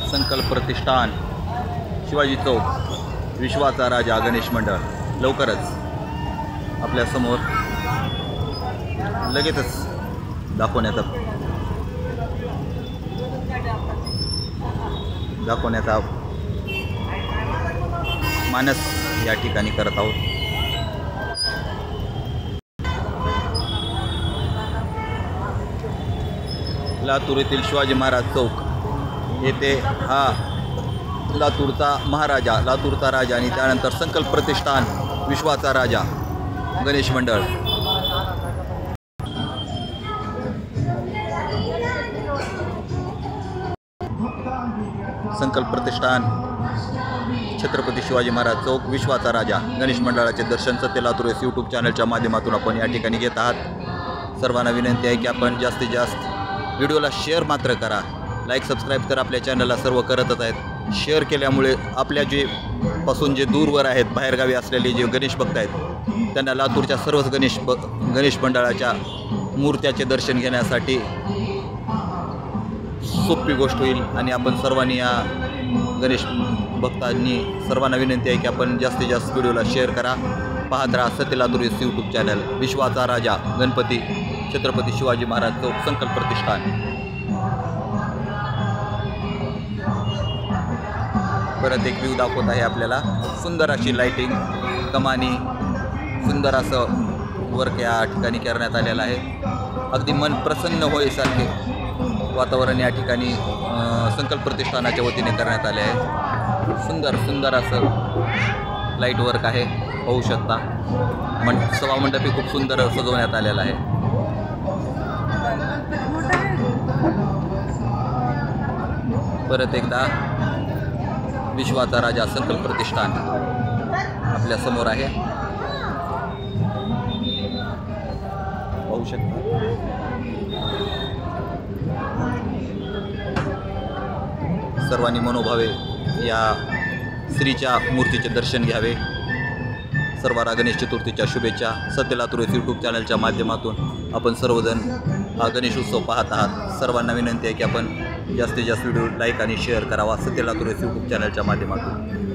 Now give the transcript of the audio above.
संकल्प प्रतिष्ठान, शिवाजी चौक, विश्वाचा राजा गणेश मंडळ लवकरच आपल्या समोर लगेचच दाखवण्याचा मानस या ठिकाणी करत आहोत। लातूर येथील शिवाजी महाराज चौक येथे हा लातूरचा महाराजा, लातूरचा राजा आणि त्यानंतर संकल्प प्रतिष्ठान, विश्वाचा राजा गणेश मंडळ। संकल्प प्रतिष्ठान, छत्रपती शिवाजी महाराज चौक, विश्वाचा राजा गणेश मंडळाचे दर्शन सत्य लातूर यूट्यूब चॅनलच्या माध्यमातून आपण या ठिकाणी घेत आहात। सर्वांना विनंती आहे की आपण जास्तीत जास्त व्हिडिओला शेअर मात्र करा, लाईक सबस्क्राईब करा। आपल्या चॅनलला सर्व करतच आहेत। शेअर केल्यामुळे आपल्या जे दूरवर आहेत, बाहेरगावी असलेले जे गणेश भक्त आहेत त्यांना लातूरच्या सर्वच गणेश मंडळाच्या मूर्त्याचे दर्शन घेण्यासाठी सोपी गोष्ट होईल। आणि आपण सर्वांनी या गणेश भक्तांनी सर्वांना विनंती आहे की आपण जास्तीत जास्त व्हिडिओला शेअर करा। पाहत राहा सत्य लातूर यूट्यूब चॅनल, विश्वाचा राजा गणपती छत्रपती शिवाजी महाराज चौक, संकल्प प्रतिष्ठान। परत एक व्ह्यू दाखवत आहे आपल्याला। सुंदर अशी लाइटिंग, कमानी, सुंदर असं वर्क या ठिकाणी करण्यात आलेलं आहे। अगदी मन प्रसन्न होईसारखे वातावरण या ठिकाणी संकल्प प्रतिष्ठानाच्या वतीने करण्यात आले आहे। सुंदर असं लाईट वर्क आहे, पाहू शकता। सभामंडपही खूप सुंदर सजवण्यात आलेला आहे। परत एकदा विश्वाचा राजा संकल्प प्रतिष्ठान आपल्या समोर आहे, पाहू शकता। सर्वांनी मनोभावे या श्रीच्या मूर्तीचे दर्शन घ्यावे। सर्वांना गणेश चतुर्थीच्या शुभेच्छा। सत्य लातूर यूट्यूब चॅनलच्या माध्यमातून आपण सर्वजण हा गणेश उत्सव पाहत आहात। सर्वांना विनंती आहे की आपण जास्तीत जास्त व्हिडिओ लाईक आणि शेअर करावा सत्य लातूर यूट्यूब चॅनलच्या माध्यमातून।